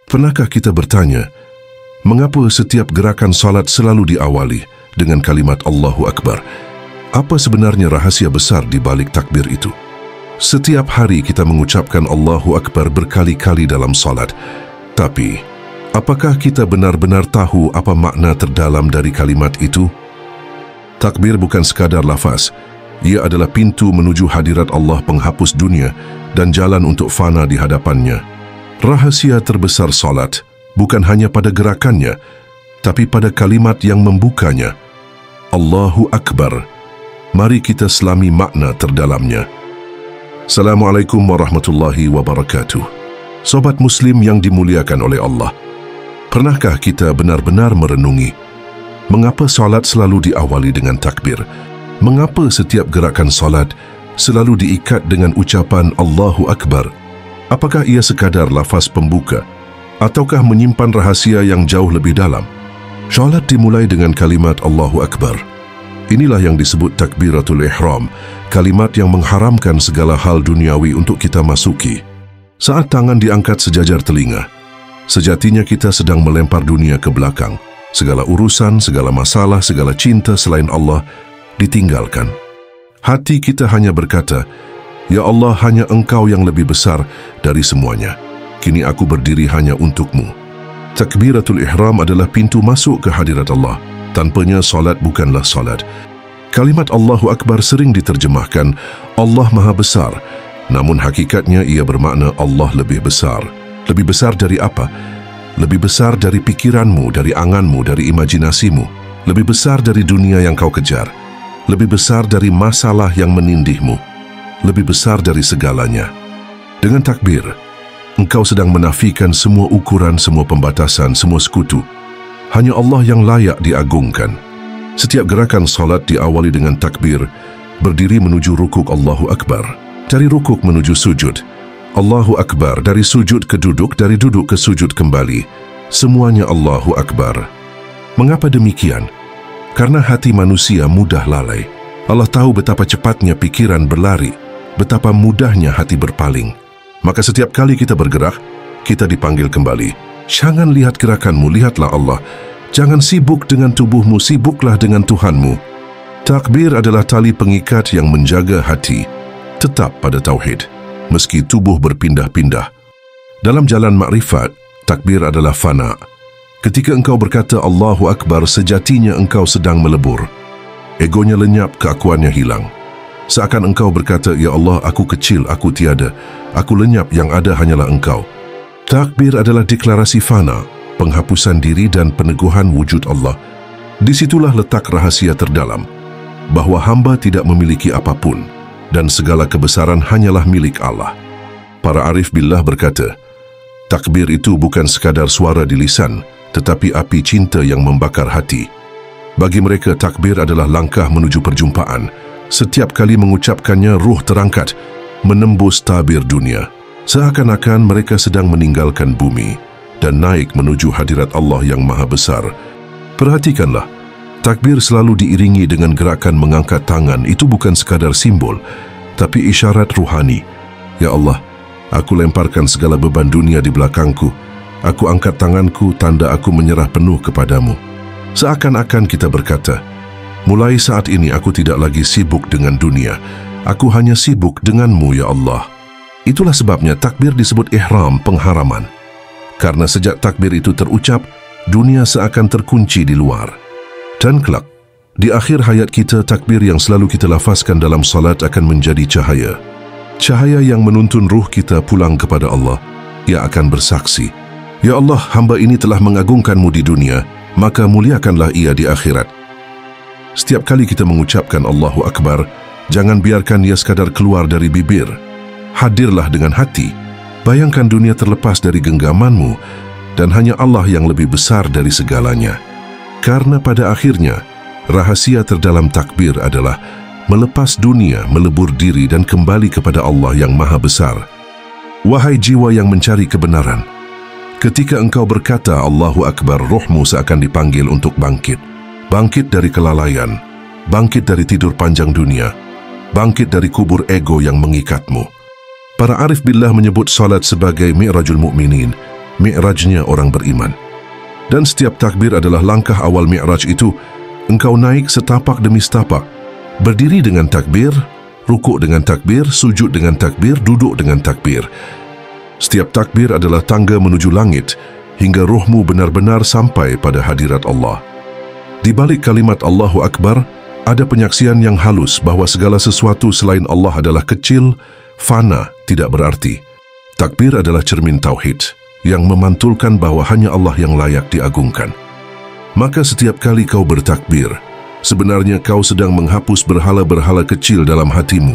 Pernahkah kita bertanya, mengapa setiap gerakan salat selalu diawali dengan kalimat Allahu Akbar? Apa sebenarnya rahasia besar di balik takbir itu? Setiap hari kita mengucapkan Allahu Akbar berkali-kali dalam salat. Tapi, apakah kita benar-benar tahu apa makna terdalam dari kalimat itu? Takbir bukan sekadar lafaz. Ia adalah pintu menuju hadirat Allah penghapus dunia dan jalan untuk fana di hadapannya. Rahasia terbesar salat bukan hanya pada gerakannya, tapi pada kalimat yang membukanya. Allahu Akbar. Mari kita selami makna terdalamnya. Assalamualaikum warahmatullahi wabarakatuh. Sobat Muslim yang dimuliakan oleh Allah. Pernahkah kita benar-benar merenungi mengapa salat selalu diawali dengan takbir? Mengapa setiap gerakan salat selalu diikat dengan ucapan Allahu Akbar? Apakah ia sekadar lafaz pembuka ataukah menyimpan rahasia yang jauh lebih dalam? Salat dimulai dengan kalimat Allahu Akbar. Inilah yang disebut takbiratul ihram, kalimat yang mengharamkan segala hal duniawi untuk kita masuki. Saat tangan diangkat sejajar telinga, sejatinya kita sedang melempar dunia ke belakang. Segala urusan, segala masalah, segala cinta selain Allah ditinggalkan. Hati kita hanya berkata, Ya Allah, hanya Engkau yang lebih besar dari semuanya. Kini aku berdiri hanya untukmu. Takbiratul ihram adalah pintu masuk ke hadirat Allah. Tanpanya salat bukanlah salat. Kalimat Allahu Akbar sering diterjemahkan Allah Maha Besar, namun hakikatnya ia bermakna Allah lebih besar. Lebih besar dari apa? Lebih besar dari pikiranmu, dari anganmu, dari imajinasimu. Lebih besar dari dunia yang kau kejar. Lebih besar dari masalah yang menindihmu. Lebih besar dari segalanya. Dengan takbir, engkau sedang menafikan semua ukuran, semua pembatasan, semua sekutu. Hanya Allah yang layak diagungkan. Setiap gerakan salat diawali dengan takbir, berdiri menuju rukuk Allahu Akbar. Dari rukuk menuju sujud, Allahu Akbar. Dari sujud ke duduk, dari duduk ke sujud kembali. Semuanya Allahu Akbar. Mengapa demikian? Karena hati manusia mudah lalai. Allah tahu betapa cepatnya pikiran berlari, betapa mudahnya hati berpaling. Maka setiap kali kita bergerak, kita dipanggil kembali. Jangan lihat gerakanmu, lihatlah Allah. Jangan sibuk dengan tubuhmu, sibuklah dengan Tuhanmu. Takbir adalah tali pengikat yang menjaga hati tetap pada tauhid, meski tubuh berpindah-pindah. Dalam jalan makrifat, takbir adalah fana. Ketika engkau berkata Allahu Akbar, sejatinya engkau sedang melebur. Egonya lenyap, keakuannya hilang. Seakan engkau berkata, Ya Allah, aku kecil, aku tiada. Aku lenyap, yang ada hanyalah Engkau. Takbir adalah deklarasi fana, penghapusan diri dan peneguhan wujud Allah. Disitulah letak rahasia terdalam, bahwa hamba tidak memiliki apapun, dan segala kebesaran hanyalah milik Allah. Para arif billah berkata, takbir itu bukan sekadar suara di lisan, tetapi api cinta yang membakar hati. Bagi mereka, takbir adalah langkah menuju perjumpaan. Setiap kali mengucapkannya, ruh terangkat, menembus tabir dunia. Seakan-akan mereka sedang meninggalkan bumi dan naik menuju hadirat Allah yang Maha Besar. Perhatikanlah, takbir selalu diiringi dengan gerakan mengangkat tangan. Itu bukan sekadar simbol, tapi isyarat ruhani. Ya Allah, aku lemparkan segala beban dunia di belakangku. Aku angkat tanganku, tanda aku menyerah penuh kepadamu. Seakan-akan kita berkata, mulai saat ini aku tidak lagi sibuk dengan dunia. Aku hanya sibuk denganmu, ya Allah. Itulah sebabnya takbir disebut ihram, pengharaman. Karena sejak takbir itu terucap, dunia seakan terkunci di luar. Dan kelak, di akhir hayat kita, takbir yang selalu kita lafazkan dalam salat akan menjadi cahaya. Cahaya yang menuntun ruh kita pulang kepada Allah. Ia akan bersaksi, Ya Allah, hamba ini telah mengagungkanmu di dunia, maka muliakanlah ia di akhirat. Setiap kali kita mengucapkan Allahu Akbar, jangan biarkan ia sekadar keluar dari bibir. Hadirlah dengan hati. Bayangkan dunia terlepas dari genggamanmu, dan hanya Allah yang lebih besar dari segalanya. Karena pada akhirnya, rahasia terdalam takbir adalah melepas dunia, melebur diri dan kembali kepada Allah yang Maha Besar. Wahai jiwa yang mencari kebenaran, ketika engkau berkata Allahu Akbar, rohmu seakan dipanggil untuk bangkit. Bangkit dari kelalaian, bangkit dari tidur panjang dunia, bangkit dari kubur ego yang mengikatmu. Para arif billah menyebut salat sebagai mi'rajul mu'minin, mi'rajnya orang beriman. Dan setiap takbir adalah langkah awal mi'raj itu. Engkau naik setapak demi setapak, berdiri dengan takbir, rukuk dengan takbir, sujud dengan takbir, duduk dengan takbir. Setiap takbir adalah tangga menuju langit, hingga ruhmu benar-benar sampai pada hadirat Allah. Di balik kalimat Allahu Akbar, ada penyaksian yang halus bahawa segala sesuatu selain Allah adalah kecil, fana, tidak berarti. Takbir adalah cermin tauhid yang memantulkan bahawa hanya Allah yang layak diagungkan. Maka setiap kali kau bertakbir, sebenarnya kau sedang menghapus berhala-berhala kecil dalam hatimu.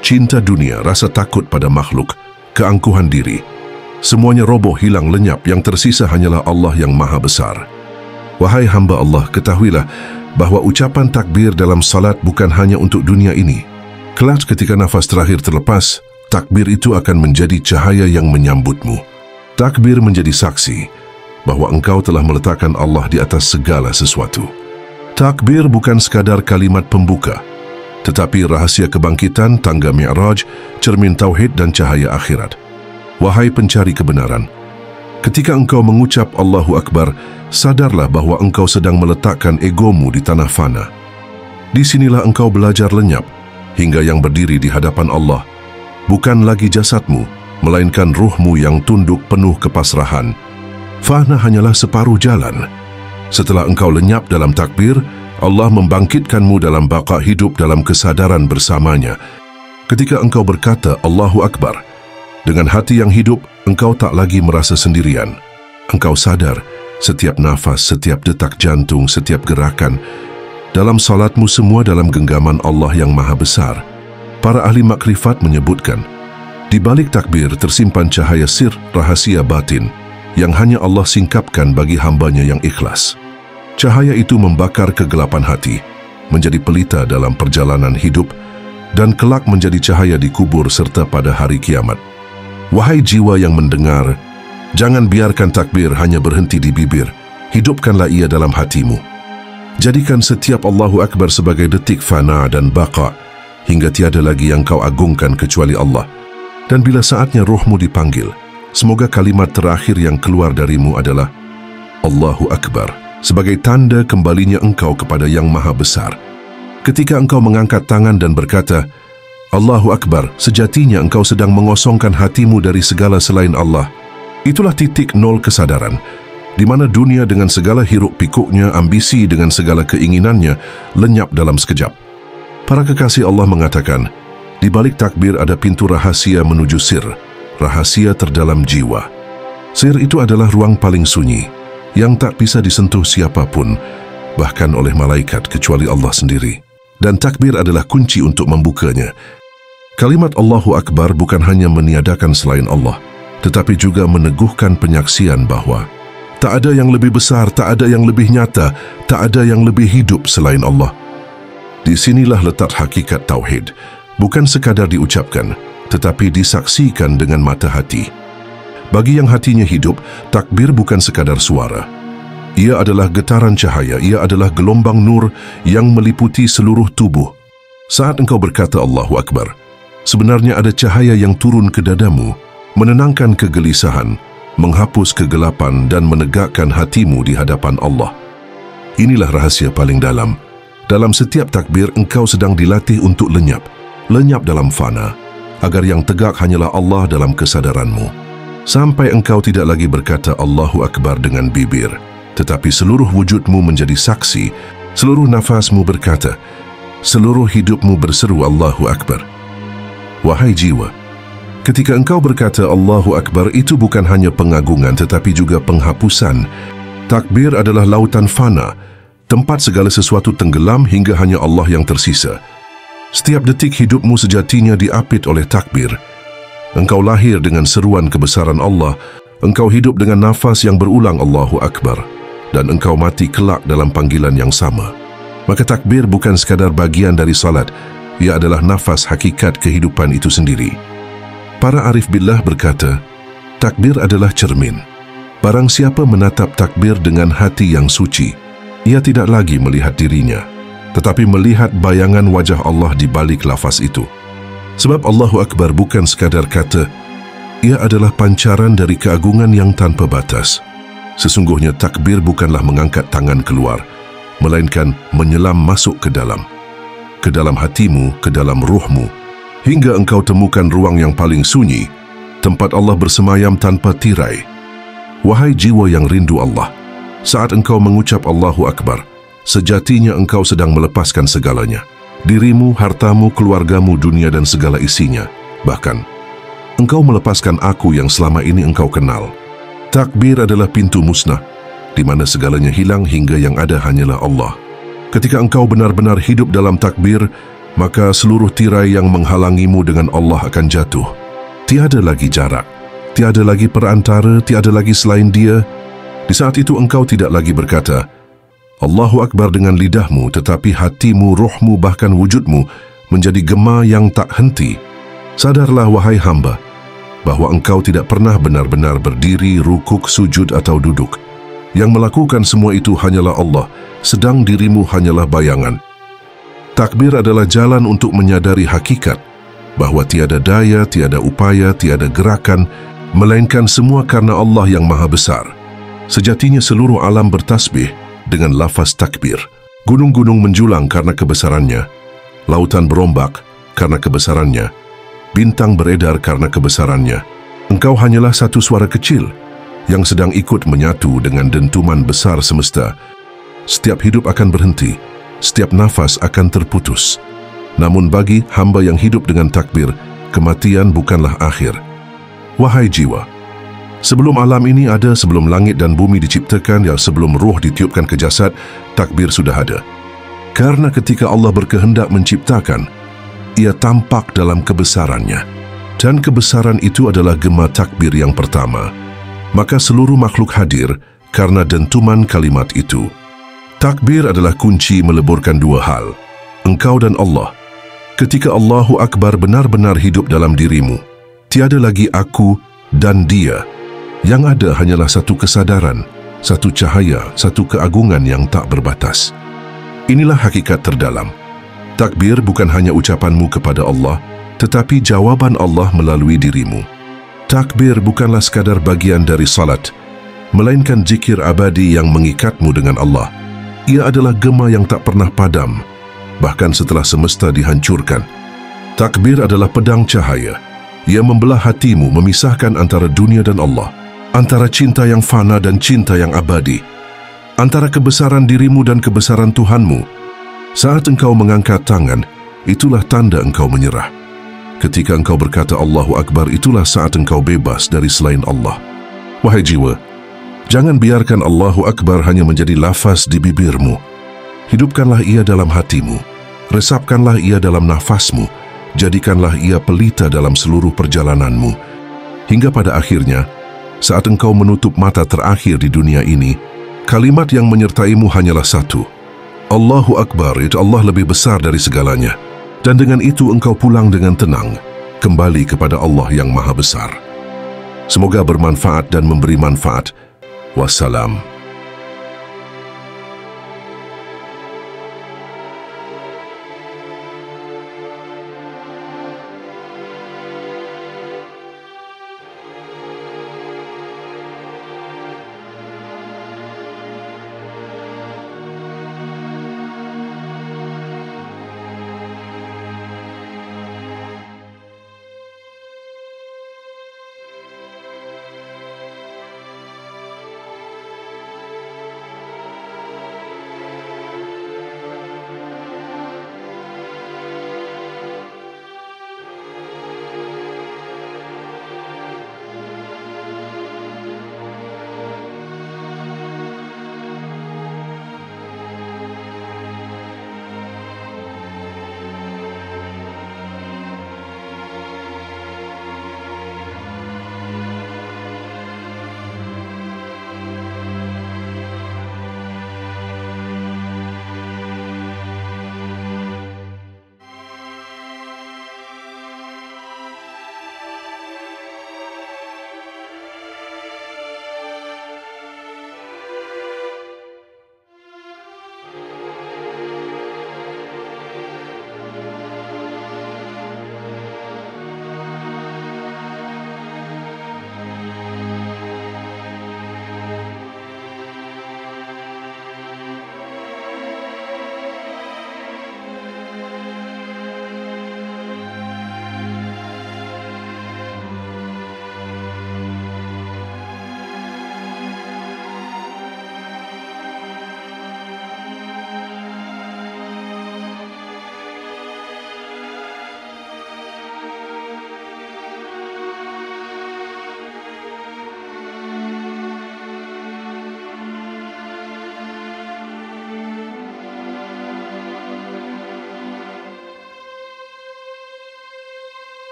Cinta dunia, rasa takut pada makhluk, keangkuhan diri, semuanya roboh, hilang, lenyap. Yang tersisa hanyalah Allah yang maha besar. Wahai hamba Allah, ketahuilah bahawa ucapan takbir dalam salat bukan hanya untuk dunia ini. Kelak ketika nafas terakhir terlepas, takbir itu akan menjadi cahaya yang menyambutmu. Takbir menjadi saksi bahawa engkau telah meletakkan Allah di atas segala sesuatu. Takbir bukan sekadar kalimat pembuka, tetapi rahasia kebangkitan, tangga mi'raj, cermin tauhid dan cahaya akhirat. Wahai pencari kebenaran, ketika engkau mengucap Allahu Akbar, sadarlah bahawa engkau sedang meletakkan egomu di tanah fana. Di sinilah engkau belajar lenyap, hingga yang berdiri di hadapan Allah bukan lagi jasadmu, melainkan ruhmu yang tunduk penuh kepasrahan. Fana hanyalah separuh jalan. Setelah engkau lenyap dalam takbir, Allah membangkitkanmu dalam baqa hidup dalam kesadaran bersamanya. Ketika engkau berkata Allahu Akbar, dengan hati yang hidup, engkau tak lagi merasa sendirian. Engkau sadar setiap nafas, setiap detak jantung, setiap gerakan dalam salatmu semua dalam genggaman Allah yang maha besar. Para ahli makrifat menyebutkan, di balik takbir tersimpan cahaya sir, rahasia batin yang hanya Allah singkapkan bagi hambanya yang ikhlas. Cahaya itu membakar kegelapan hati, menjadi pelita dalam perjalanan hidup, dan kelak menjadi cahaya di kubur serta pada hari kiamat. Wahai jiwa yang mendengar, jangan biarkan takbir hanya berhenti di bibir, hidupkanlah ia dalam hatimu. Jadikan setiap Allahu Akbar sebagai detik fana dan baqa, hingga tiada lagi yang kau agungkan kecuali Allah. Dan bila saatnya rohmu dipanggil, semoga kalimat terakhir yang keluar darimu adalah Allahu Akbar, sebagai tanda kembalinya engkau kepada yang maha besar. Ketika engkau mengangkat tangan dan berkata Allahu Akbar, sejatinya engkau sedang mengosongkan hatimu dari segala selain Allah. Itulah titik nol kesadaran, di mana dunia dengan segala hiruk pikuknya, ambisi dengan segala keinginannya, lenyap dalam sekejap. Para kekasih Allah mengatakan, di balik takbir ada pintu rahasia menuju sir, rahasia terdalam jiwa. Sir itu adalah ruang paling sunyi, yang tak bisa disentuh siapapun, bahkan oleh malaikat kecuali Allah sendiri. Dan takbir adalah kunci untuk membukanya. Kalimat Allahu Akbar bukan hanya meniadakan selain Allah, tetapi juga meneguhkan penyaksian bahawa tak ada yang lebih besar, tak ada yang lebih nyata, tak ada yang lebih hidup selain Allah. Di sinilah letak hakikat tauhid, bukan sekadar diucapkan, tetapi disaksikan dengan mata hati. Bagi yang hatinya hidup, takbir bukan sekadar suara. Ia adalah getaran cahaya, ia adalah gelombang nur yang meliputi seluruh tubuh. Saat engkau berkata Allahu Akbar, sebenarnya ada cahaya yang turun ke dadamu, menenangkan kegelisahan, menghapus kegelapan dan menegakkan hatimu di hadapan Allah. Inilah rahasia paling dalam. Dalam setiap takbir, engkau sedang dilatih untuk lenyap dalam fana, agar yang tegak hanyalah Allah dalam kesadaranmu. Sampai engkau tidak lagi berkata Allahu Akbar dengan bibir, tetapi seluruh wujudmu menjadi saksi, seluruh nafasmu berkata, seluruh hidupmu berseru Allahu Akbar. Wahai jiwa, ketika engkau berkata Allahu Akbar, itu bukan hanya pengagungan tetapi juga penghapusan. Takbir adalah lautan fana, tempat segala sesuatu tenggelam hingga hanya Allah yang tersisa. Setiap detik hidupmu sejatinya diapit oleh takbir. Engkau lahir dengan seruan kebesaran Allah, engkau hidup dengan nafas yang berulang Allahu Akbar, dan engkau mati kelak dalam panggilan yang sama. Maka takbir bukan sekadar bagian dari salat, ia adalah nafas hakikat kehidupan itu sendiri. Para arif billah berkata, takbir adalah cermin. Barang siapa menatap takbir dengan hati yang suci, ia tidak lagi melihat dirinya, tetapi melihat bayangan wajah Allah di balik lafaz itu. Sebab Allahu Akbar bukan sekadar kata, Ia adalah pancaran dari keagungan yang tanpa batas. Sesungguhnya takbir bukanlah mengangkat tangan keluar, melainkan menyelam masuk ke dalam hatimu, ke dalam ruhmu, hingga engkau temukan ruang yang paling sunyi, tempat Allah bersemayam tanpa tirai. Wahai jiwa yang rindu Allah, saat engkau mengucap Allahu Akbar, sejatinya engkau sedang melepaskan segalanya. Dirimu, hartamu, keluargamu, dunia dan segala isinya. Bahkan, engkau melepaskan aku yang selama ini engkau kenal. Takbir adalah pintu musnah, di mana segalanya hilang hingga yang ada hanyalah Allah. Ketika engkau benar-benar hidup dalam takbir, maka seluruh tirai yang menghalangimu dengan Allah akan jatuh. Tiada lagi jarak, tiada lagi perantara, tiada lagi selain Dia. Di saat itu engkau tidak lagi berkata, Allahu Akbar dengan lidahmu, tetapi hatimu, rohmu, bahkan wujudmu menjadi gema yang tak henti. Sadarlah wahai hamba, bahwa engkau tidak pernah benar-benar berdiri, rukuk, sujud atau duduk. Yang melakukan semua itu hanyalah Allah, sedang dirimu hanyalah bayangan. Takbir adalah jalan untuk menyadari hakikat, bahwa tiada daya, tiada upaya, tiada gerakan, melainkan semua karena Allah yang Maha Besar. Sejatinya seluruh alam bertasbih dengan lafaz takbir. Gunung-gunung menjulang karena kebesarannya, lautan berombak karena kebesarannya, bintang beredar karena kebesarannya. Engkau hanyalah satu suara kecil yang sedang ikut menyatu dengan dentuman besar semesta. Setiap hidup akan berhenti, setiap nafas akan terputus. Namun bagi hamba yang hidup dengan takbir, kematian bukanlah akhir. Wahai jiwa, sebelum alam ini ada, sebelum langit dan bumi diciptakan, yang sebelum ruh ditiupkan ke jasad, takbir sudah ada. Karena ketika Allah berkehendak menciptakan, Ia tampak dalam kebesarannya. Dan kebesaran itu adalah gema takbir yang pertama. Maka seluruh makhluk hadir karena dentuman kalimat itu. Takbir adalah kunci meleburkan dua hal, engkau dan Allah. Ketika Allahu Akbar benar-benar hidup dalam dirimu, tiada lagi aku dan Dia. Yang ada hanyalah satu kesadaran, satu cahaya, satu keagungan yang tak berbatas. Inilah hakikat terdalam. Takbir bukan hanya ucapanmu kepada Allah, tetapi jawaban Allah melalui dirimu. Takbir bukanlah sekadar bagian dari salat, melainkan zikir abadi yang mengikatmu dengan Allah. Ia adalah gema yang tak pernah padam, bahkan setelah semesta dihancurkan. Takbir adalah pedang cahaya. Ia membelah hatimu, memisahkan antara dunia dan Allah, antara cinta yang fana dan cinta yang abadi, antara kebesaran dirimu dan kebesaran Tuhanmu. Saat engkau mengangkat tangan, itulah tanda engkau menyerah. Ketika engkau berkata Allahu Akbar, itulah saat engkau bebas dari selain Allah. Wahai jiwa, jangan biarkan Allahu Akbar hanya menjadi lafaz di bibirmu. Hidupkanlah ia dalam hatimu, resapkanlah ia dalam nafasmu, jadikanlah ia pelita dalam seluruh perjalananmu. Hingga pada akhirnya, saat engkau menutup mata terakhir di dunia ini, kalimat yang menyertaimu hanyalah satu. Allahu Akbar, itu Allah lebih besar dari segalanya. Dan dengan itu engkau pulang dengan tenang, kembali kepada Allah yang Maha Besar. Semoga bermanfaat dan memberi manfaat. Wassalam.